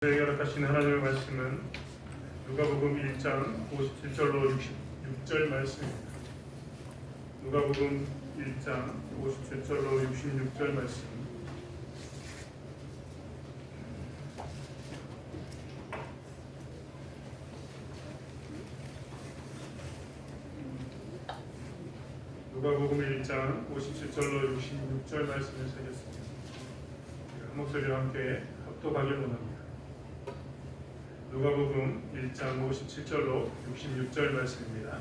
저에게 허락하신 하나님의 말씀은 누가복음 1장 57절로 66절 말씀입니다. 누가복음 1장 57절로 66절 말씀. 누가복음 1장 57절로 66절 말씀을 살렸습니다. 한 목소리와 함께 합독하길 원합니다. 누가복음 1장 57절로 66절 말씀입니다.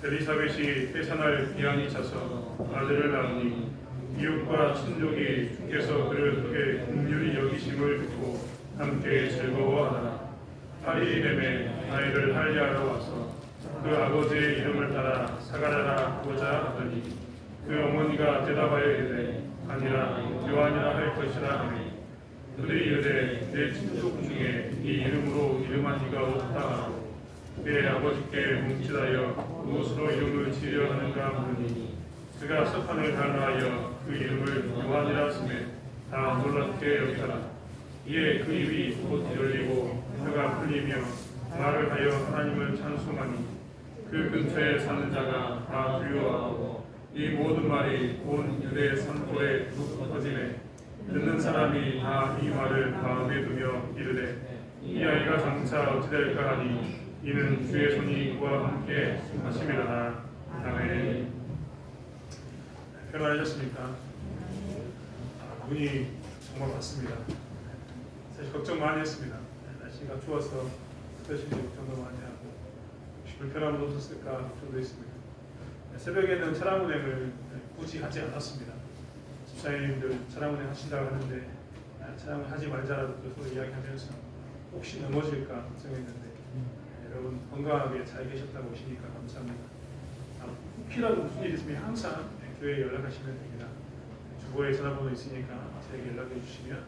엘리사벳이 태산할 기한이 차서 아들을 낳으니 이웃과 친족이 주께서 그를 크게 긍휼히 여기심을 듣고 함께 즐거워하더라. 8일이 되매 아이를 할례하러 와서 그 아버지의 이름을 따라 사가랴라 하고자 하더니 그 어머니가 대답하여 이르되 아니라 요한이라 할 것이라 하니 그들이 이르되 내 친족 중에 이 이름으로 이름한 이가 없다 하고 내 아버지께 뭉치다여 무엇으로 이름을 지으려 하는가 물으니 그가 서판을 달라하여 그 이름을 요한이라 하심에 다 놀랍게 여기더라. 이에 그 입이 곧 열리고 혀가 풀리며 말을 하여 하나님을 찬송하니 그 근처에 사는 자가 다 두려워하고 이 모든 말이 온 유대 산골에 퍼지네. 듣는 사람이 다 이 말을 마음에 두며 이르되 이 아이가 장차 어찌 될까 하니 이는 주의 손이 그와 함께 하심이라나. 아멘. 편안하셨습니까? 눈이 정말 왔습니다. 사실 걱정 많이 했습니다. 날씨가 추워서 스페셜리 걱정도 많이 하고 혹시 불편함도 없었을까 걱정도 했습니다. 새벽에는 차량 운행을 굳이 하지 않았습니다. 집사님들 차량 운행 하신다고 하는데 차량을 하지 말자라고 서로 이야기하면서 혹시 넘어질까 걱정했는데 여러분 건강하게 잘 계셨다고 오시니까 감사합니다. 혹시라도 무슨 일이 있으면 항상 교회에 연락하시면 됩니다. 주보에 전화번호 있으니까 저에게 연락해 주시면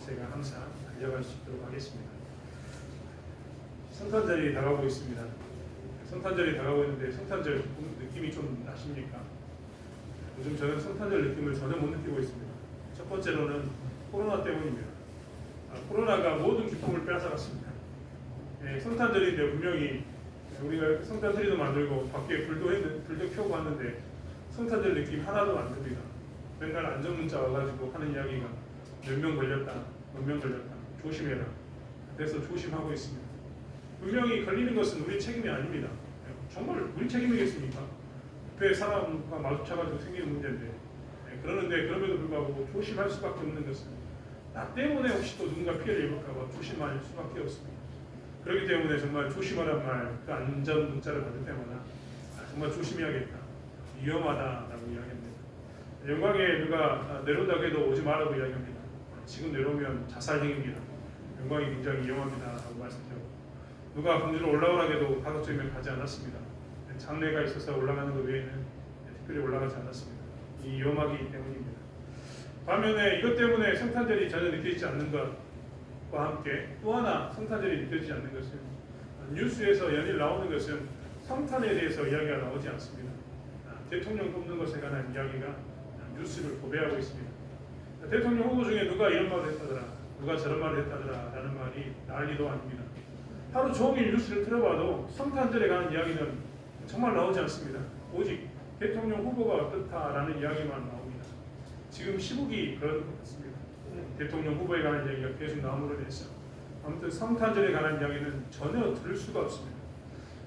제가 항상 달려갈 수 있도록 하겠습니다. 성탄절이 다가오고 있습니다. 성탄절이 다가오고 있는데 성탄절 느낌이 좀 나십니까? 요즘 저는 성탄절 느낌을 전혀 못 느끼고 있습니다. 첫 번째로는 코로나 때문입니다. 코로나가 모든 기쁨을 빼앗아갔습니다. 성탄절인데 분명히 우리가 성탄트리도 만들고 밖에 불도 켜고 하는데 성탄절 느낌 하나도 안 듭니다. 맨날 안전문자 와가지고 하는 이야기가 몇 명 걸렸다, 몇 명 걸렸다, 조심해라. 그래서 조심하고 있습니다. 분명히 걸리는 것은 우리 책임이 아닙니다. 정말 우리 책임이겠습니까? 옆에 사람과 마주쳐가지고 생기는 문제인데 그러는데 그럼에도 불구하고 조심할 수밖에 없는 것은 나 때문에 혹시 또 누군가 피해를 입을까봐 조심할 수밖에 없습니다. 그렇기 때문에 정말 조심하란 말, 그 안전 문자를 받을 때마다 정말 조심해야겠다, 위험하다라고 이야기합니다. 영광에 누가 내려온다고 해도 오지 말라고 이야기합니다. 지금 내려오면 자살행위입니다. 영광이 굉장히 위험합니다라고 말씀드렸고 누가 공주로 올라오라고 해도 가급적이면 가지 않았습니다. 장례가 있어서 올라가는 것 외에는 특별히 올라가지 않았습니다. 이 위험하기 때문입니다. 반면에 이것 때문에 성탄절이 전혀 느껴지지 않는 것과 함께 또 하나 성탄절이 느껴지지 않는 것은 뉴스에서 연일 나오는 것은 성탄에 대해서 이야기가 나오지 않습니다. 대통령 뽑는 것에 관한 이야기가 뉴스를 도배하고 있습니다. 대통령 후보 중에 누가 이런 말을 했다더라, 누가 저런 말을 했다더라 라는 말이 난리도 아닙니다. 하루 종일 뉴스를 틀어봐도 성탄절에 관한 이야기는 정말 나오지 않습니다. 오직 대통령 후보가 어떻다라는 이야기만 나옵니다. 지금 시국이 그런 것 같습니다. 대통령 후보에 관한 이야기가 계속 나옴으로 해서 아무튼 성탄절에 관한 이야기는 전혀 들을 수가 없습니다.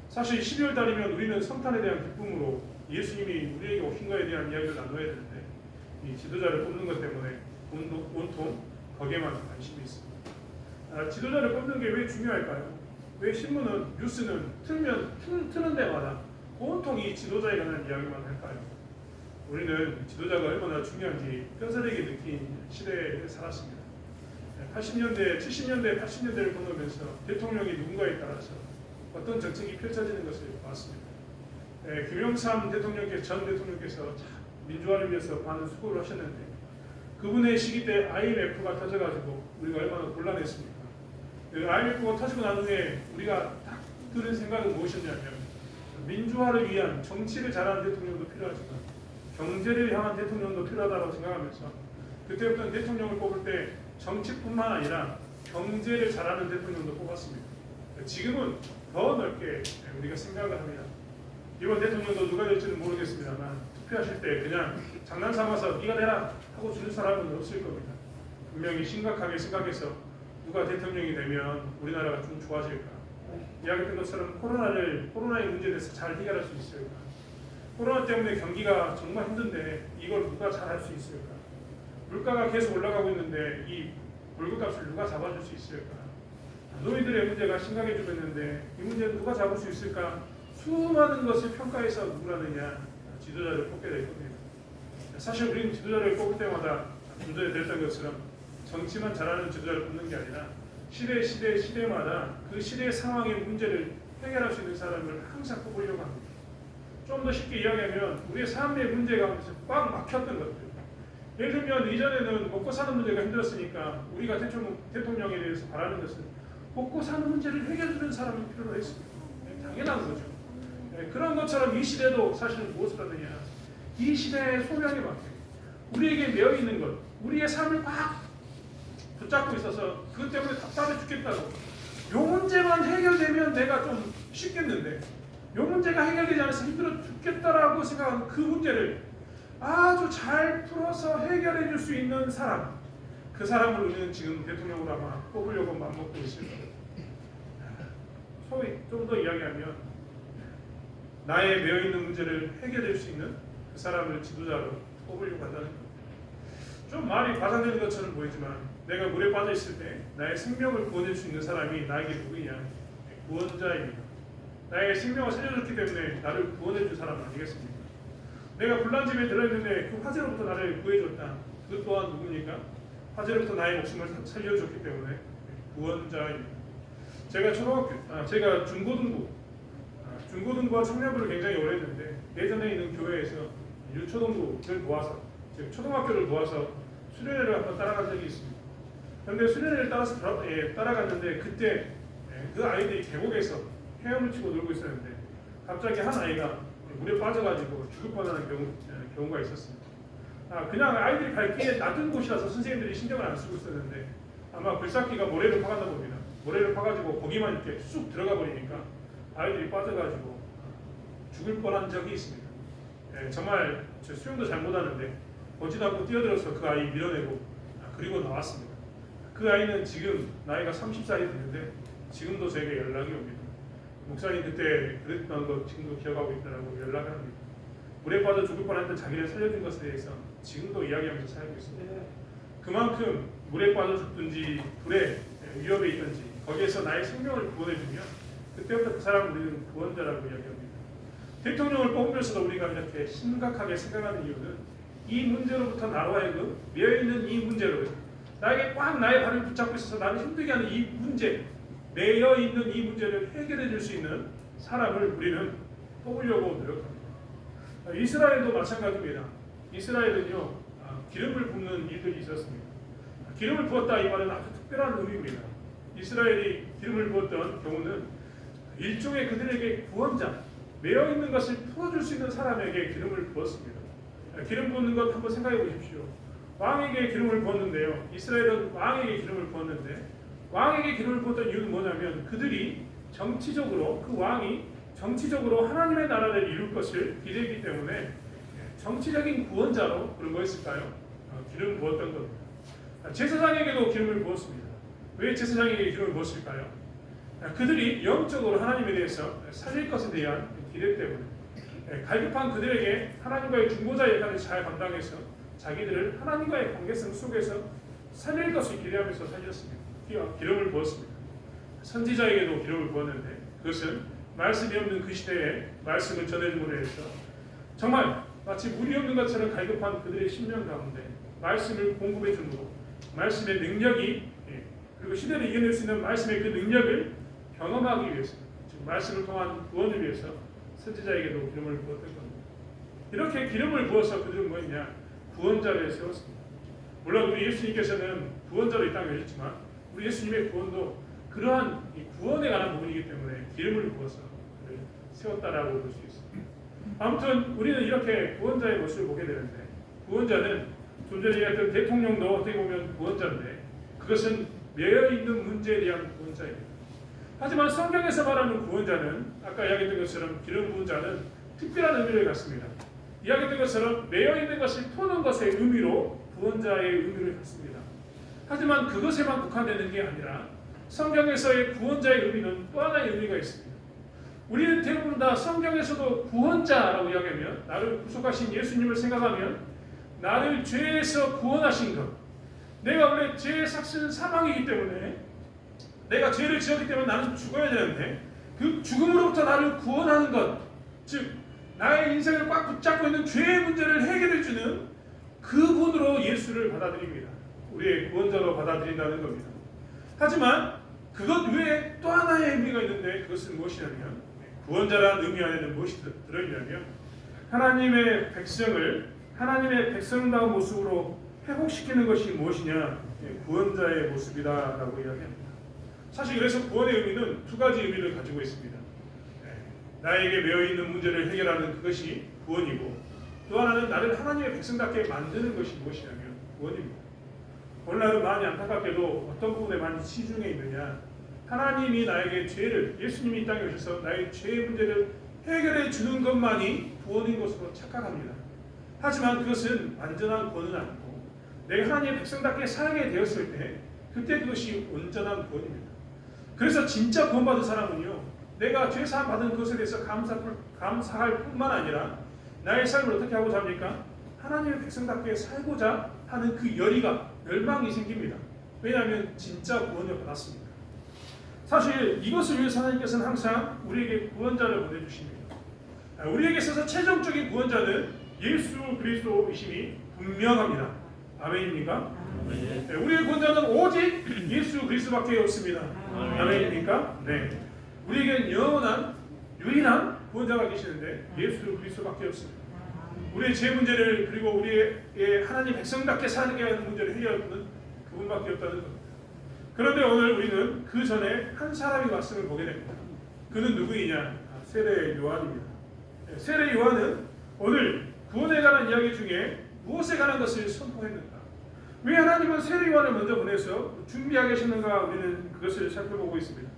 사실 12월 달이면 우리는 성탄에 대한 기쁨으로 예수님이 우리에게 오신 것에 대한 이야기를 나눠야 되는데 이 지도자를 뽑는 것 때문에 온통 거기에만 관심이 있습니다. 지도자를 뽑는 게 왜 중요할까요? 왜 신문은 뉴스는 트는 데마다 온통 이 지도자에 관한 이야기만 할까요? 우리는 지도자가 얼마나 중요한지 뼈저리게 느낀 시대에 살았습니다. 80년대, 70년대, 80년대를 보내면서 대통령이 누군가에 따라서 어떤 정책이 펼쳐지는 것을 봤습니다. 김영삼 대통령께서, 전 대통령께서 민주화를 위해서 많은 수고를 하셨는데 그분의 시기 때 IMF가 터져가지고 우리가 얼마나 곤란했습니까? IMF가 터지고 난 후에 우리가 딱 들은 생각은 무엇이었냐면 민주화를 위한 정치를 잘하는 대통령도 필요하지만 경제를 향한 대통령도 필요하다고 생각하면서 그때부터는 대통령을 뽑을 때 정치뿐만 아니라 경제를 잘하는 대통령도 뽑았습니다. 지금은 더 넓게 우리가 생각을 합니다. 이번 대통령도 누가 될지는 모르겠습니다만 투표하실 때 그냥 장난 삼아서 네가 되라 하고 주는 사람은 없을 겁니다. 분명히 심각하게 생각해서 누가 대통령이 되면 우리나라가 좀 좋아질까? 이야기했던 것처럼 코로나의 문제에 대해서 잘 해결할 수 있을까? 코로나 때문에 경기가 정말 힘든데 이걸 누가 잘 할 수 있을까? 물가가 계속 올라가고 있는데 이 월급값을 누가 잡아줄 수 있을까? 노인들의 문제가 심각해지고 있는데 이 문제는 누가 잡을 수 있을까? 수많은 것을 평가해서 누구라느냐 지도자를 뽑게 될 겁니다. 사실 우리는 지도자를 뽑을 때마다 좀 전에 됐던 것처럼 정치만 잘하는 지도자를 뽑는 게 아니라 시대마다 그 시대의 상황의 문제를 해결할 수 있는 사람을 항상 뽑으려고 합니다. 좀 더 쉽게 이야기하면 우리의 삶의 문제 가운데서 꽉 막혔던 것들. 예를 들면 이전에는 먹고 사는 문제가 힘들었으니까 우리가 대통령에 대해서 바라는 것은 먹고 사는 문제를 해결해주는 사람이 필요로 했습니다. 당연한 거죠. 그런 것처럼 이 시대도 사실은 무엇을 하느냐. 이 시대의 소명에 맞게 우리에게 매여 있는 것, 우리의 삶을 꽉 붙잡고 있어서 그것 때문에 답답해 죽겠다고. 요 문제만 해결되면 내가 좀 쉽겠는데 요 문제가 해결되지 않아서 힘들어 죽겠다라고 생각하는 그 문제를 아주 잘 풀어서 해결해 줄 수 있는 사람, 그 사람을 우리는 지금 대통령으로 아마 뽑으려고 맘먹고 있을 겁니다. 소위 좀 더 이야기하면 나의 매여있는 문제를 해결할 수 있는 그 사람을 지도자로 뽑으려고 한다는 겁니다. 좀 말이 과장되는 것처럼 보이지만 내가 물에 빠져 있을 때 나의 생명을 구원할 수 있는 사람이 나에게 누구냐? 구원자입니다. 나의 생명을 살려줬기 때문에 나를 구원해 준 사람 아니겠습니까? 내가 불난집에 들어있는데 그 화재로부터 나를 구해줬다. 그 또한 누굽니까? 화재로부터 나의 목숨을 살려줬기 때문에 구원자입니다. 제가 중고등부와 청년부를 굉장히 오래 했는데 예전에 있는 교회에서 유초등부를 모아서 즉 초등학교를 모아서 수련회를 한번 따라간 적이 있습니다. 그런데 수련회를 따라갔는데 그때 그 아이들이 계곡에서 헤엄을 치고 놀고 있었는데 갑자기 한 아이가 물에 빠져가지고 죽을 뻔하는 경우가 있었습니다. 그냥 아이들이 갈 길에 낮은 곳이라서 선생님들이 신경을 안 쓰고 있었는데 아마 불삭기가 모래를 파갔나 봅니다. 모래를 파가지고 거기만 이렇게 쑥 들어가 버리니까 아이들이 빠져가지고 죽을 뻔한 적이 있습니다. 정말 저 수영도 잘 못하는데 보지도 않고 뛰어들어서 그 아이 밀어내고 그리고 나왔습니다. 그 아이는 지금 나이가 30살이 됐는데 지금도 제게 연락이 옵니다. 목사님 그때 그랬던 거 지금도 기억하고 있다라고 연락을 합니다. 물에 빠져 죽을 뻔했던 자기를 살려준 것에 대해서 지금도 이야기하면서 살고 있습니다. 그만큼 물에 빠져 죽든지 불에 위협에 있든지 거기에서 나의 생명을 구원해주면 그때부터 그 사람을 우리는 구원자라고 이야기합니다. 대통령을 뽑으면서도 우리가 이렇게 심각하게 생각하는 이유는 이 문제로부터 나로 하여금 매여있는 이 문제로 나에게 꽉 나의 발을 붙잡고 있어서 나를 힘들게 하는 이 문제, 매여있는 이 문제를 해결해 줄 수 있는 사람을 우리는 뽑으려고 노력합니다. 이스라엘도 마찬가지입니다. 이스라엘은요 기름을 붓는 일들이 있었습니다. 기름을 부었다 이 말은 아주 특별한 의미입니다. 이스라엘이 기름을 부었던 경우는 일종의 그들에게 구원자, 매여있는 것을 풀어줄 수 있는 사람에게 기름을 부었습니다. 기름 부는 것 한번 생각해 보십시오. 왕에게 기름을 부었는데요. 이스라엘은 왕에게 기름을 부었는데 왕에게 기름을 부었던 이유는 뭐냐면 그들이 정치적으로 그 왕이 정치적으로 하나님의 나라를 이룰 것을 기대했기 때문에 정치적인 구원자로 그런 거였을까요? 기름을 부었던 겁니다. 제사장에게도 기름을 부었습니다. 왜 제사장에게 기름을 부었을까요? 그들이 영적으로 하나님에 대해서 살릴 것에 대한 기대 때문에 갈급한 그들에게 하나님과의 중보자 역할을 잘 감당해서 자기들을 하나님과의 관계성 속에서 살릴 것을 기대하면서 살렸습니다. 기름을 부었습니다. 선지자에게도 기름을 부었는데 그것은 말씀이 없는 그 시대에 말씀을 전해줌으로 해서 정말 마치 물이 없는 것처럼 갈급한 그들의 심령 가운데 말씀을 공급해 주므로 말씀의 능력이 그리고 시대를 이겨낼 수 있는 말씀의 그 능력을 경험하기 위해서 즉 말씀을 통한 구원을 위해서 선지자에게도 기름을 부었던 겁니다. 이렇게 기름을 부어서 그들은 뭐였냐? 구원자를 세웠습니다. 물론 우리 예수님께서는 구원자로 이 땅에 오셨지만 우리 예수님의 구원도 그러한 이 구원에 관한 부분이기 때문에 기름을 부어서 그를 세웠다라고 볼 수 있습니다. 아무튼 우리는 이렇게 구원자의 모습을 보게 되는데 구원자는 좀 전에 얘기했던 대통령도 어떻게 보면 구원자인데 그것은 매여 있는 문제에 대한 구원자입니다. 하지만 성경에서 말하는 구원자는 아까 이야기했던 것처럼 기름 부은 자는 특별한 의미를 갖습니다. 이야기했던 것처럼 매여 있는 것을 푸는 것의 의미로 구원자의 의미를 갖습니다. 하지만 그것에만 국한되는 게 아니라 성경에서의 구원자의 의미는 또 하나의 의미가 있습니다. 우리는 대부분 다 성경에서도 구원자라고 이야기하면 나를 구속하신 예수님을 생각하면 나를 죄에서 구원하신 것, 내가 원래 죄의 삭스는 사망이기 때문에 내가 죄를 지었기 때문에 나는 죽어야 되는데 그 죽음으로부터 나를 구원하는 것, 즉 나의 인생을 꽉 붙잡고 있는 죄의 문제를 해결해주는 그분으로 예수를 받아들입니다. 우리의 구원자로 받아들인다는 겁니다. 하지만 그것 외에 또 하나의 의미가 있는데 그것은 무엇이냐면 구원자라는 의미 안에는 무엇이 들어있냐면 하나님의 백성다운 모습으로 회복시키는 것이 무엇이냐? 구원자의 모습이다라고 이야기합니다. 사실 그래서 구원의 의미는 두 가지 의미를 가지고 있습니다. 나에게 매여있는 문제를 해결하는 그것이 구원이고 또 하나는 나를 하나님의 백성답게 만드는 것이 무엇이냐면 구원입니다. 오늘날은 많이 안타깝게도 어떤 부분에 많이 치중해 있느냐, 하나님이 나에게 죄를, 예수님이 이 땅에 오셔서 나의 죄의 문제를 해결해 주는 것만이 구원인 것으로 착각합니다. 하지만 그것은 완전한 구원은 아니고 내가 하나님의 백성답게 살게 되었을 때 그때 그것이 온전한 구원입니다. 그래서 진짜 구원받은 사람은요, 내가 죄사함 받은 것에 대해서 감사할 뿐만 아니라 나의 삶을 어떻게 하고자 합니까? 하나님의 백성답게 살고자 하는 그 열망이 생깁니다. 왜냐하면 진짜 구원을 받았습니다. 사실 이것을 위해서 하나님께서는 항상 우리에게 구원자를 보내주십니다. 우리에게 있어서 최종적인 구원자는 예수 그리스도이심이 분명합니다. 아멘입니까? 네, 우리의 구원자는 오직 예수 그리스도밖에 없습니다. 아멘입니까? 네. 우리에겐 영원한 유일한 구원자가 계시는데 예수 그리스도밖에 없습니다. 우리의 죄 문제를 그리고 우리의 하나님 백성답게 살게 하는 문제를 해결하는 그분밖에 없다는 겁니다. 그런데 오늘 우리는 그 전에 한 사람이 말씀을 보게 됩니다. 그는 누구이냐? 세례 요한입니다. 세례 요한은 오늘 구원에 관한 이야기 중에 무엇에 관한 것을 선포했는가? 왜 하나님은 세례 요한을 먼저 보내서 준비하게 하셨는가? 우리는 그것을 살펴보고 있습니다.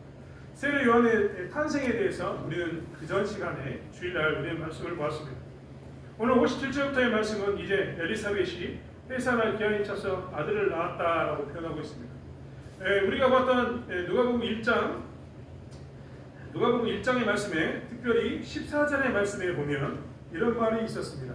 세례 요한의 탄생에 대해서 우리는 그 전 시간에 주일날 우리는 말씀을 보았습니다. 오늘 57절부터의 말씀은 이제 엘리사벳이 회사나 기한이 차서 아들을 낳았다라고 표현하고 있습니다. 우리가 봤던 누가복음 1장의 말씀에 특별히 14절의 말씀에 보면 이런 말이 있었습니다.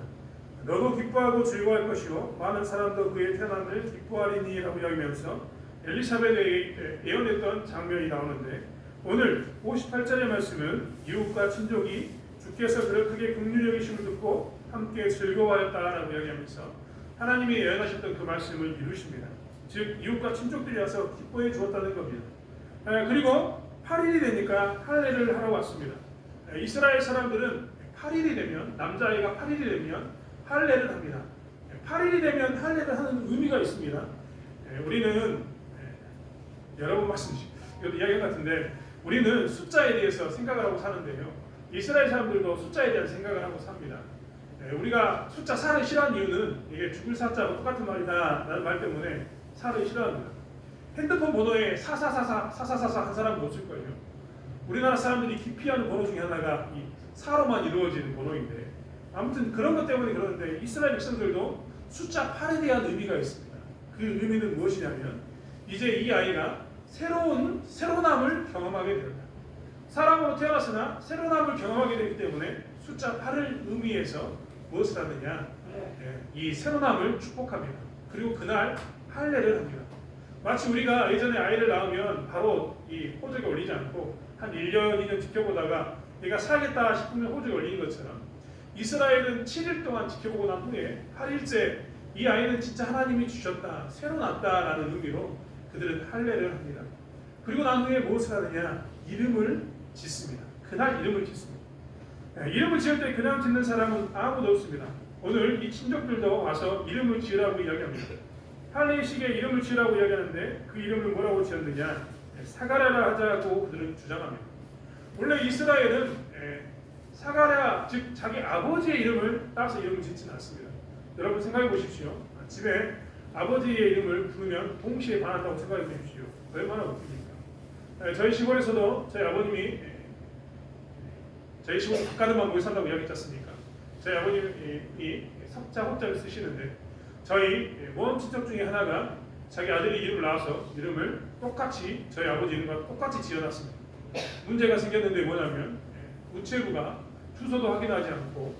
너도 기뻐하고 즐거워할 것이요 많은 사람도 그의 태어남을 기뻐하리니 라고 이야기하면서 엘리사벳에 예언했던 장면이 나오는데 오늘 58절의 말씀은 이웃과 친족이 주께서 그를 크게 긍휼히 여기심을 듣고 함께 즐거워하였다라고 이야기하면서 하나님이 예언하셨던 그 말씀을 이루십니다. 즉 이웃과 친족들이 와서 기뻐해 주었다는 겁니다. 그리고 8일이 되니까 할례를 하러 왔습니다. 이스라엘 사람들은 8일이 되면 남자아이가 8일이 되면 할례를 합니다. 8일이 되면 할례를 하는 의미가 있습니다. 우리는 여러 번 이것도 이야기 같은데 우리는 숫자에 대해서 생각을 하고 사는데요. 이스라엘 사람들도 숫자에 대한 생각을 하고 삽니다. 우리가 숫자 4를 싫어하는 이유는 이게 죽을 사자와 똑같은 말이다 라는 말 때문에 4를 싫어합니다. 핸드폰 번호에 4444 한 사람은 못 쓸 거예요. 우리나라 사람들이 기피하는 번호 중에 하나가 이 4로만 이루어지는 번호인데 아무튼 그런 것 때문에 그러는데 이스라엘 백성들도 숫자 8에 대한 의미가 있습니다. 그 의미는 무엇이냐면 이제 이 아이가 새로남을 경험하게 됩니다. 사람으로 태어났으나 새로남을 경험하게 되기 때문에 숫자 8을 의미해서 무엇을 하느냐? 이 새로남을 축복합니다. 그리고 그날 할례를 합니다. 마치 우리가 예전에 아이를 낳으면 바로 이 호적에 올리지 않고 한 1년, 2년 지켜보다가 얘가 살겠다 싶으면 호적에 올리는 것처럼 이스라엘은 7일 동안 지켜보고 난 후에 8일째 이 아이는 진짜 하나님이 주셨다, 새로 났다라는 의미로 그들은 할례를 합니다. 그리고 난 후에 무엇을 하느냐? 이름을 짓습니다. 그날 이름을 짓습니다. 이름을 지을 때 그냥 짓는 사람은 아무도 없습니다. 오늘 이 친족들도 와서 이름을 지으라고 이야기합니다. 할례식에 이름을 지으라고 이야기하는데 그 이름을 뭐라고 지었느냐? 사가랴라 하자고 그들은 주장합니다. 원래 이스라엘은 사가랴 즉 자기 아버지의 이름을 따서 이름을 짓지는 않습니다. 여러분 생각해 보십시오. 집에 아버지의 이름을 부르면 동시에 반한다고 생각해 보십시오. 얼마나 웃깁니까? 저희 시골에서도 저희 아버님이 저희 시골 바깥에만 모여 산다고 이야기했지 않습니까? 저희 아버님이 석자 호자를 쓰시는데 저희 먼 친척 중에 하나가 자기 아들이 이름을 낳아서 이름을 똑같이 저희 아버지 이름과 똑같이 지어놨습니다. 문제가 생겼는데 뭐냐면 우체부가 주소도 확인하지 않고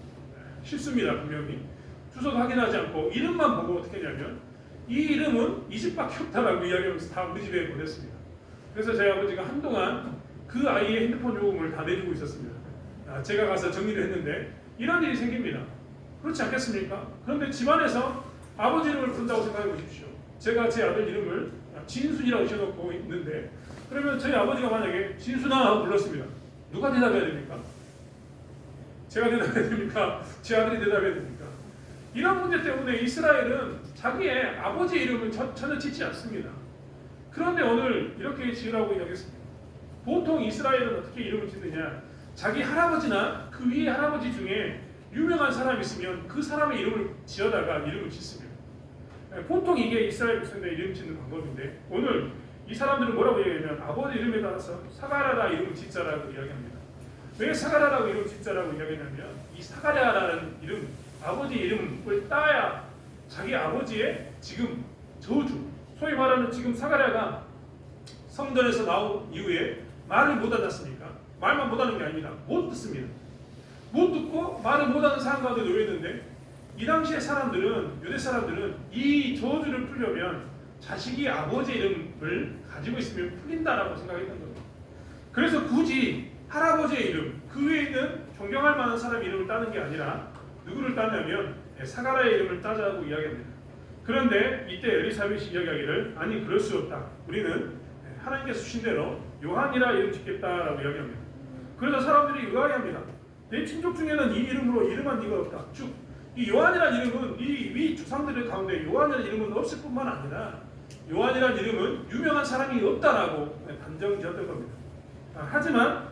실수입니다. 분명히 주소도 확인하지 않고 이름만 보고 어떻게 했냐면 이 이름은 이 집밖에 없다라고 이야기하면서 다 우리 집에 보냈습니다. 그래서 저희 아버지가 한동안 그 아이의 핸드폰 요금을 다 내주고 있었습니다. 제가 가서 정리를 했는데 이런 일이 생깁니다. 그렇지 않겠습니까? 그런데 집안에서 아버지 이름을 부른다고 생각해 보십시오. 제가 제 아들 이름을 진순이라고 지어놓고 있는데 그러면 저희 아버지가 만약에 진순아 하고 불렀습니다. 누가 대답해야 됩니까? 제가 대답해야 됩니까? 제 아들이 대답해야 됩니까? 이런 문제 때문에 이스라엘은 자기의 아버지 이름을 전혀 짓지 않습니다. 그런데 오늘 이렇게 지으라고 이야기했습니다. 보통 이스라엘은 어떻게 이름을 짓느냐? 자기 할아버지나 그 위에 할아버지 중에 유명한 사람이 있으면 그 사람의 이름을 지어다가 이름을 짓습니다. 보통 이게 이스라엘 백성들의 이름 짓는 방법인데 오늘 이 사람들은 뭐라고 얘기하냐면 아버지 이름에 따라서 사가랴라 이름을 짓자라고 이야기합니다. 왜 사가랴라고 이름을 짓자라고 이야기하냐면 이 사가랴라는 이름, 아버지 이름을 따야 자기 아버지의 지금 저주, 소위 말하는 지금 사가랴가 성전에서 나온 이후에 말을 못하지 않습니까? 말만 못하는 게 아닙니다. 못 듣습니다. 못 듣고 말을 못하는 사람 가운데 놓여있는데 이 당시의 사람들은, 유대 사람들은 이 저주를 풀려면 자식이 아버지 이름을 가지고 있으면 풀린다라고 생각했던 겁니다. 그래서 굳이 할아버지의 이름, 그 위에 있는 존경할 만한 사람 이름을 따는 게 아니라 누구를 따냐면 사가랴의 이름을 따자고 이야기합니다. 그런데 이때 엘리사벳이 이야기하기를 아니 그럴 수 없다. 우리는 하나님께서 주신 대로 요한이라 이름 짓겠다라고 이야기합니다. 그래서 사람들이 의아해합니다. 내 친족 중에는 이 이름으로 이름한 이가 없다. 즉, 이 요한이라는 이름은 이 위 조상들 가운데 요한이라는 이름은 없을 뿐만 아니라 요한이라는 이름은 유명한 사람이 없다라고 단정지었던 겁니다. 하지만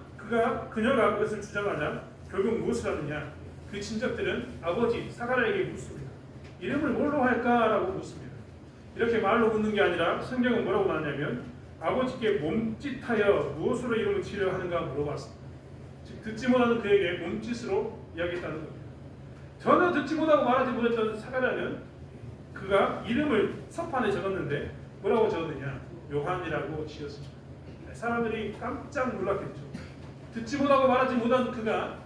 그녀가 그것을 주장하자 결국 무엇을 하느냐? 그 친척들은 아버지 사가랴에게 묻습니다. 이름을 뭘로 할까라고 묻습니다. 이렇게 말로 묻는 게 아니라 성경은 뭐라고 말하냐면 아버지께 몸짓하여 무엇으로 이름을 지으려 하는가 물어봤습니다. 즉 듣지 못하는 그에게 몸짓으로 이야기했다는 겁니다. 전혀 듣지 못하고 말하지 못했던 사가랴는 그가 이름을 서판에 적었는데 뭐라고 적었느냐? 요한이라고 지었습니다. 사람들이 깜짝 놀랐겠죠. 듣지 못하고 말하지 못한 그가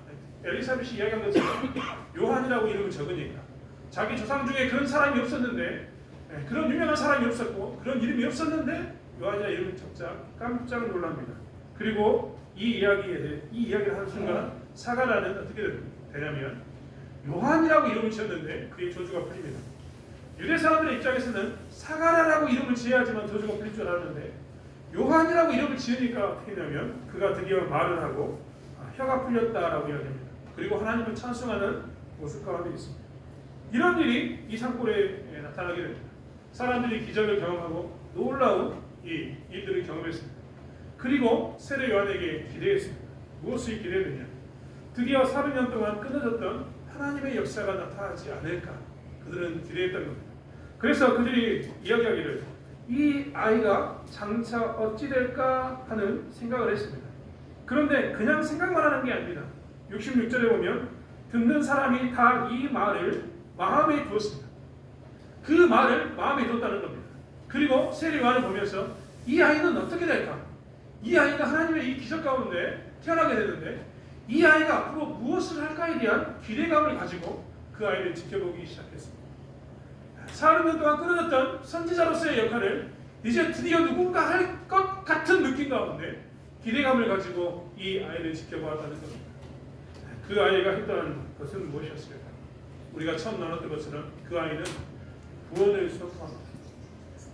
엘리사벳이 이야기한 것처럼 요한이라고 이름을 적으니까 자기 조상 중에 그런 사람이 없었는데 그런 유명한 사람이 없었고 그런 이름이 없었는데 요한이라는 이름을 적자 깜짝 놀랍니다. 그리고 이 이야기를 하는 순간 사가랴는 어떻게 되냐면 요한이라고 이름을 지었는데 그의 저주가 풀립니다. 유대 사람들의 입장에서는 사가랴라고 이름을 지어야지만 저주가 풀릴 줄 알았는데 요한이라고 이름을 지으니까 어떻게 되냐면 그가 드디어 말을 하고 혀가 풀렸다라고 이야기합니다. 그리고 하나님을 찬송하는 모습 가운데 있습니다. 이런 일이 이 산골에 나타나게 됩니다. 사람들이 기적을 경험하고 놀라운 이 일들을 경험했습니다. 그리고 세례 요한에게 기대했습니다. 무엇을 기대했느냐? 드디어 40년 동안 끊어졌던 하나님의 역사가 나타나지 않을까 그들은 기대했던 겁니다. 그래서 그들이 이야기하기를 이 아이가 장차 어찌 될까 하는 생각을 했습니다. 그런데 그냥 생각만 하는 게 아닙니다. 66절에 보면 듣는 사람이 다 이 말을 마음에 두었습니다. 그 말을 마음에 두었다는 겁니다. 그리고 세례 요한을 보면서 이 아이는 어떻게 될까? 이 아이가 하나님의 이 기적 가운데 태어나게 되는데 이 아이가 앞으로 무엇을 할까에 대한 기대감을 가지고 그 아이를 지켜보기 시작했습니다. 40년 동안 끊어졌던 선지자로서의 역할을 이제 드디어 누군가 할 것 같은 느낌 가운데 기대감을 가지고 이 아이를 지켜보았다는 겁니다. 그 아이가 했던 것은 무엇이었을까? 우리가 처음 나눴던 것처럼 그 아이는 구원을 선포합니다.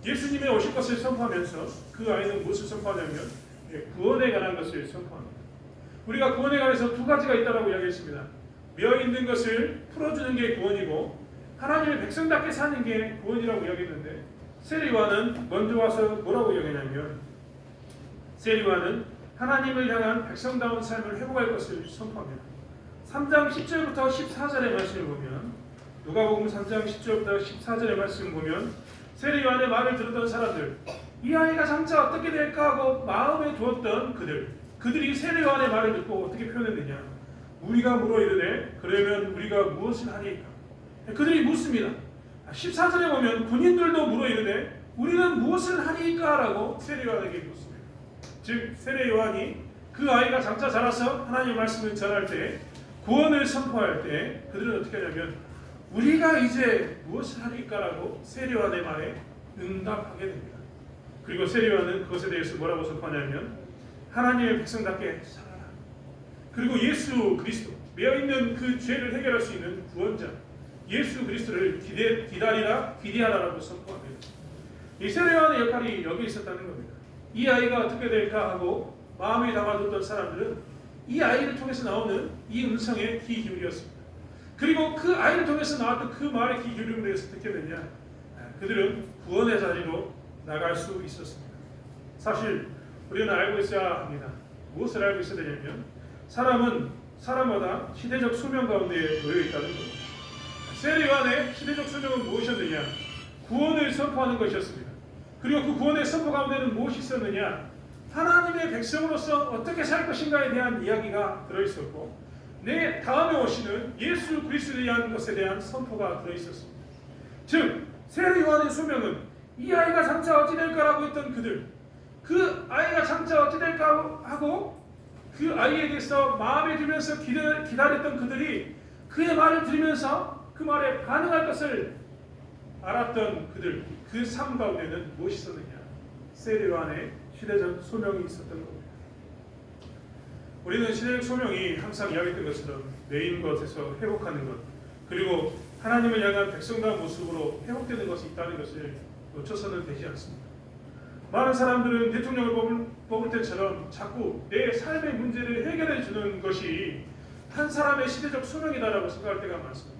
예수님의 오실 것을 선포하면서 그 아이는 무엇을 선포하냐면 구원에 관한 것을 선포합니다. 우리가 구원에 관해서 두 가지가 있다고 이야기했습니다. 며 있는 것을 풀어주는 게 구원이고 하나님의 백성답게 사는 게 구원이라고 이야기했는데 세례 요한은 먼저 와서 뭐라고 이야기하냐면 세례 요한은 하나님을 향한 백성다운 삶을 회복할 것을 선포합니다. 3장 10절부터 14절의 말씀을 보면 누가복음 3장 10절부터 14절의 말씀을 보면 세례 요한의 말을 들었던 사람들 이 아이가 장차 어떻게 될까 하고 마음에 두었던 그들이 세례 요한의 말을 듣고 어떻게 표현했느냐. 우리가 물어 이르되 그러면 우리가 무엇을 하리까. 그들이 묻습니다. 14절에 보면 군인들도 물어 이르되 우리는 무엇을 하리까 라고 세례 요한에게 묻습니다. 즉 세례 요한이 그 아이가 장차 자라서 하나님의 말씀을 전할 때, 구원을 선포할 때 그들은 어떻게 하냐면 우리가 이제 무엇을 하리까 라고 세례 요한의 말에 응답하게 됩니다. 그리고 세례 요한은 그것에 대해서 뭐라고 선포하냐면 하나님의 백성답게 살아라. 그리고 예수 그리스도, 매어있는 그 죄를 해결할 수 있는 구원자 예수 그리스도를 기대하라라고 선포합니다. 이 세례 요한의 역할이 여기 있었다는 겁니다. 이 아이가 어떻게 될까 하고 마음에 담아뒀던 사람들은 이 아이를 통해서 나오는 이 음성에 귀 기울였습니다. 그리고 그 아이를 통해서 나왔던 그 말에 귀 기울임으로 해서 어떻게 됐냐? 그들은 구원의 자리로 나갈 수 있었습니다. 사실 우리는 알고 있어야 합니다. 무엇을 알고 있어야 되냐면 사람은 사람마다 시대적 소명 가운데 놓여 있다는 겁니다. 세례 요한의 시대적 소명은 무엇이었느냐? 구원을 선포하는 것이었습니다. 그리고 그 구원의 선포 가운데는 무엇이 있었느냐? 하나님의 백성으로서 어떻게 살 것인가에 대한 이야기가 들어있었고, 내 다음에 오시는 예수 그리스도에 대한 것에 대한 선포가 들어있었습니다. 즉 세례 요한의 소명은 이 아이가 장차 어찌 될까라고 했던 그들, 그 아이가 장차 어찌 될까 하고 그 아이에 대해서 마음에 들면서 기다렸던 그들이 그의 말을 들으면서 그 말에 반응할 것을 알았던 그들, 그 삶 가운데는 무엇이 있었느냐? 세례 요한의 시대적 소명이 있었던 겁니다. 우리는 시대적 소명이 항상 이야기했던 것처럼 메인 것에서 회복하는 것, 그리고 하나님을 향한 백성다운 모습으로 회복되는 것이 있다는 것을 놓쳐서는 되지 않습니다. 많은 사람들은 대통령을 뽑을 때처럼 자꾸 내 삶의 문제를 해결해 주는 것이 한 사람의 시대적 소명이다라고 생각할 때가 많습니다.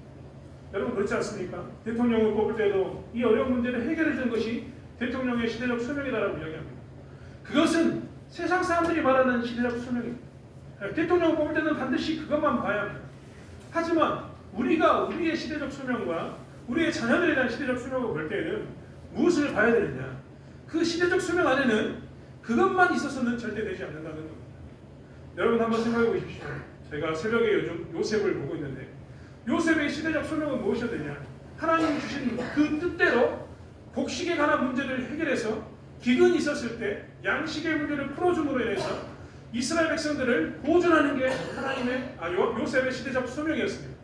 여러분 그렇지 않습니까? 대통령을 뽑을 때도 이 어려운 문제를 해결해 주는 것이 대통령의 시대적 소명이다라고 이야기합니다. 그것은 세상 사람들이 말하는 시대적 소명입니다. 대통령을 뽑을 때는 반드시 그것만 봐야 합니다. 하지만 우리가 우리의 시대적 소명과 우리의 자녀들에 대한 시대적 소명을 볼 때에는 무엇을 봐야 되느냐? 그 시대적 소명 안에는 그것만 있어서는 절대 되지 않는다는 겁니다. 여러분 한번 생각해 보십시오. 제가 새벽에 요즘 요셉을 보고 있는데 요셉의 시대적 소명은 무엇이었느냐? 하나님이 주신 그 뜻대로 곡식에 관한 문제를 해결해서 기근이 있었을 때 양식의 문제를 풀어줌으로 인해서 이스라엘 백성들을 보존하는 게 요셉의 시대적 소명이었습니다.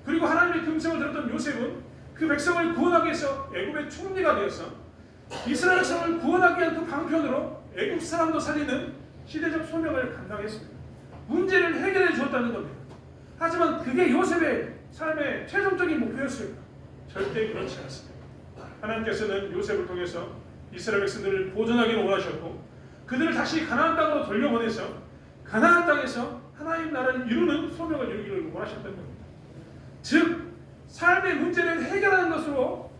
그리고 하나님의 금성을 들었던 요셉은 그 백성을 구원하기 위해서 애굽의 총리가 되어서 이스라엘 백성을 구원하기 위한 그 방편으로 애굽 사람도 살리는 시대적 소명을 감당했습니다. 문제를 해결해 주었다는 겁니다. 하지만 그게 요셉의 삶의 최종적인 목표였습니까? 절대 그렇지 않습니다. 하나님께서는 요셉을 통해서 이스라엘 백성들을 보존하기를 원하셨고 그들을 다시 가나안 땅으로 돌려보내서 가나안 땅에서 하나님 나라를 이루는 소명을 이루기를 원하셨던 겁니다. 즉 삶의 문제를 해결하는 것으로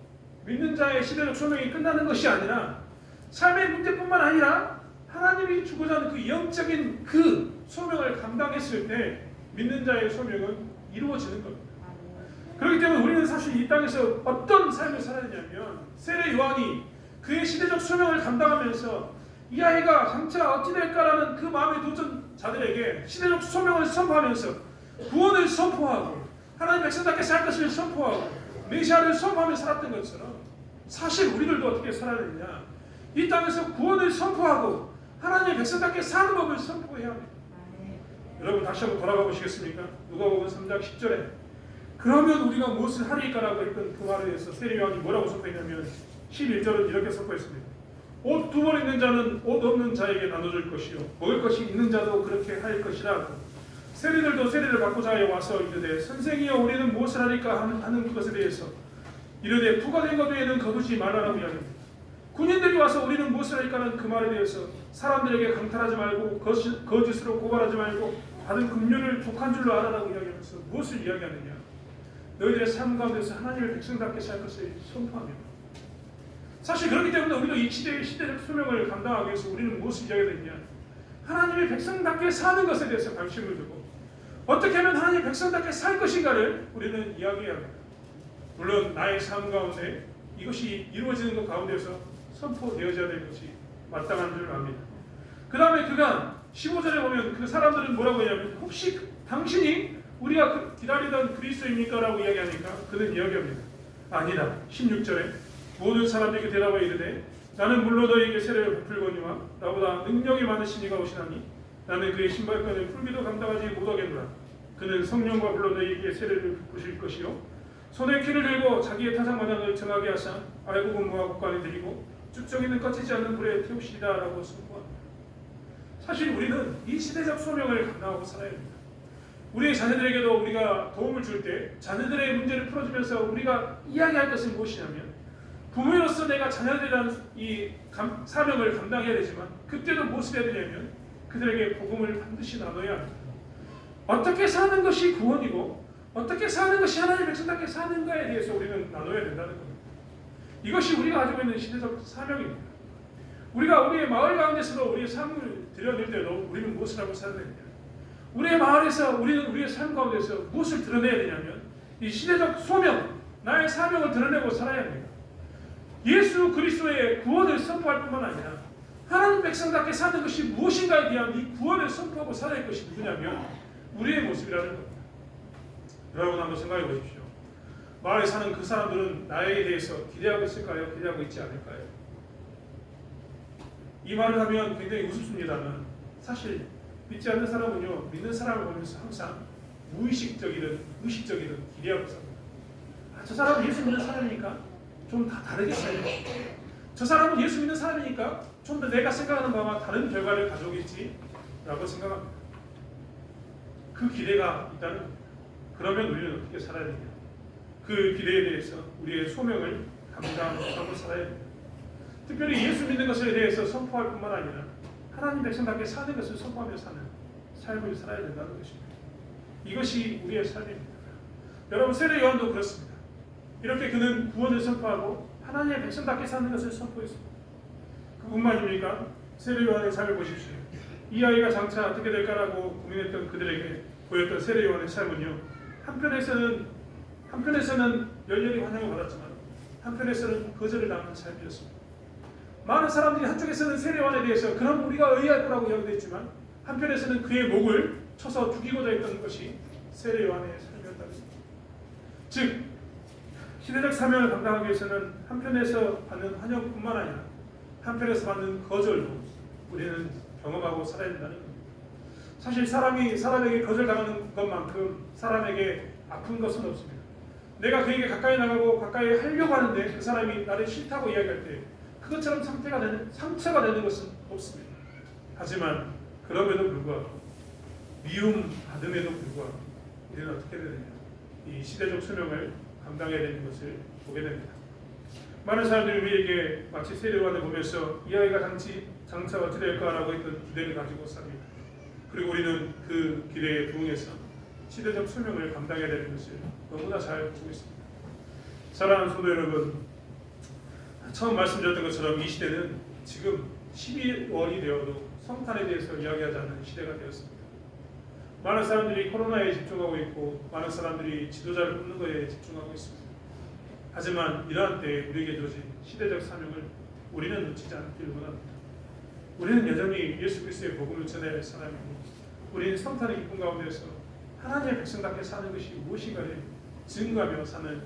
믿는 자의 시대적 소명이 끝나는 것이 아니라 삶의 문제뿐만 아니라 하나님이 주고자 하는 그 영적인 그 소명을 감당했을 때 믿는 자의 소명은 이루어지는 겁니다. 그렇기 때문에 우리는 사실 이 땅에서 어떤 삶을 살아야 되냐면 세례 요한이 그의 시대적 소명을 감당하면서 이 아이가 장차 어찌 될까라는 그 마음에 뒀던 자들에게 시대적 소명을 선포하면서 구원을 선포하고 하나님 백성답게 살 것을 선포하고 메시아를 선포하며 살았던 것처럼 사실 우리들도 어떻게 살아야 되느냐? 이 땅에서 구원을 선포하고 하나님의 백성답게 사는 법을 선포해야 합니다. 여러분 다시 한번 돌아가 보시겠습니까? 누가복음 3장 10절에 그러면 우리가 무엇을 하리까라고 했던 그 말에 대해서 세례 요한이 뭐라고 선포했냐면 11절은 이렇게 선포했습니다. 옷 2벌 있는 자는 옷 없는 자에게 나눠줄 것이요 먹을 것이 있는 자도 그렇게 할 것이라. 세리들도 세리를 받고자 하여 와서 이르되 선생이여 우리는 무엇을 하리까 하는 것에 대해서 이르되 부가 된 것 외에는 거두지 말라라고 이야기합니다. 군인들이 와서 우리는 무엇을 하리까 하는 그 말에 대해서 사람들에게 강탈하지 말고 거짓으로 고발하지 말고 받은 금류를 독한 줄로 알아라고 이야기하면서 무엇을 이야기하느냐? 너희들의 삶 가운데서 하나님의 백성답게 살 것을 선포합니다. 사실 그렇기 때문에 우리도 이 시대의 시대적 소명을 감당하기 위해서 우리는 무엇을 이야기하느냐? 하나님의 백성답게 사는 것에 대해서 관심을 두고 어떻게 하면 하나님의 백성답게 살 것인가를 우리는 이야기해야 합니다. 물론 나의 삶 가운데 이것이 이루어지는 것 가운데서 선포되어져야 될 것이 마땅한 줄 압니다. 그 다음에 그가 15절에 보면 그 사람들은 뭐라고 하냐면 혹시 당신이 우리가 기다리던 그리스도입니까? 라고 이야기하니까 그는 이야기합니다. 아니다. 16절에 모든 사람들에게 대답하여 이르되 나는 물로 너희에게 세례를 베풀거니와 나보다 능력이 많으신 이가 오시나니 나는 그의 신발끈을 풀기도 감당하지 못하겠노라. 그는 성령과 불로 너희에게 세례를 베푸실 것이요 손에 키를 들고 자기의 타작마당을 정하게 하사 알고 공부와 국관에 드리고 쭉저기는 꺼지지 않는 불에 태우시리다 라고 선포합니다. 사실 우리는 이 시대적 소명을 감당하고 살아야 합니다. 우리의 자녀들에게도 우리가 도움을 줄 때 자녀들의 문제를 풀어주면서 우리가 이야기할 것은 무엇이냐면 부모로서 내가 자녀들이라는 이 사명을 감당해야 되지만 그때도 무엇을 해야 되냐면 그들에게 복음을 반드시 나눠야 합니다. 어떻게 사는 것이 구원이고 어떻게 사는 것이 하나님의 백성답게 사는가에 대해서 우리는 나눠야 된다는 겁니다. 이것이 우리가 가지고 있는 시대적 사명입니다. 우리가 우리의 마을 가운데서도 우리의 삶을 드러낼 때도 우리는 무엇을 하고 살아야 되느냐. 우리의 마을에서 우리는 우리의 삶 가운데서 무엇을 드러내야 되냐면 이 시대적 소명, 나의 사명을 드러내고 살아야 합니다. 예수 그리스도의 구원을 선포할 뿐만 아니라 하나님 백성답게 사는 것이 무엇인가에 대한 이 구원을 선포하고 살아야 할 것이 누구냐면 우리의 모습이라는 겁니다. 여러분 한번 생각해 보십시오. 마을에 사는 그 사람들은 나에 대해서 기대하고 있을까요? 기대하고 있지 않을까요? 이 말을 하면 굉장히 우습습니다만 사실 믿지 않는 사람은요 믿는 사람을 보면서 항상 무의식적이든 의식적이든 기대하고 삽니다. 저 사람은 예수 믿는 사람이니까 좀 다 다르게 살려. 저 사람은 예수 믿는 사람이니까 좀 더 내가 생각하는 바와 다른 결과를 가져오겠지라고 생각합니다. 그 기대가 있다는 겁니다. 그러면 우리는 어떻게 살아야 되냐? 그 기대에 대해서 우리의 소명을 감당하고 살아야 됩니다. 특별히 예수 믿는 것에 대해서 선포할 뿐만 아니라 하나님 백성답게 사는 것을 선포하며 사는 삶을 살아야 된다는 것입니다. 이것이 우리의 삶입니다. 여러분 세례 요한도 그렇습니다. 이렇게 그는 구원을 선포하고 하나님의 백성답게 사는 것을 선포했습니다. 그뿐만입니까? 세례 요한의 삶을 보십시오. 이 아이가 장차 어떻게 될까라고 고민했던 그들에게 보였던 세례 요한의 삶은요. 한편에서는 열렬히 환영을 받았지만 한편에서는 거절을 당하는 삶이었습니다. 많은 사람들이 한쪽에서는 세례 요한에 대해서 그럼 우리가 의할 거라고 이야기했지만 한편에서는 그의 목을 쳐서 죽이고자 했던 것이 세례 요한의 삶이었다는 것입니다. 즉 시대적 사명을 감당하기 위해서는 한편에서 받는 환영뿐만 아니라 한편에서 받는 거절도 우리는 경험하고 살아야 된다는 겁니다. 사실 사람이 사람에게 거절당하는 것만큼 사람에게 아픈 것은 없습니다. 내가 그에게 가까이 나가고 가까이 하려고 하는데 그 사람이 나를 싫다고 이야기할 때 그것처럼 상처가 되는 것은 없습니다. 하지만 그럼에도 불구하고 미움 받음에도 불구하고 우리는 어떻게 되느냐 이 시대적 소명을 감당해야 되는 것을 보게 됩니다. 많은 사람들이 우리에게 마치 세례 요한을 보면서 이 아이가 장차 어찌 될까라고 했던 기대를 가지고 삽니다. 그리고 우리는 그 기대에 부응해서 시대적 소명을 감당해야 되는 것을 너무나 잘 보고 있습니다. 사랑하는 성도 여러분, 처음 말씀드렸던 것처럼 이 시대는 지금 12월이 되어도 성탄에 대해서 이야기하지 않는 시대가 되었습니다. 많은 사람들이 코로나에 집중하고 있고 많은 사람들이 지도자를 뽑는 것에 집중하고 있습니다. 하지만 이러한 때에 우리에게 주어진 시대적 사명을 우리는 놓치지 않기를 원합니다. 우리는 여전히 예수 그리스도의 복음을 전해야 할 사람이고 우리는 성탄의 기쁨 가운데서 하나님의 백성답게 사는 것이 무엇인가를 증거하며 사는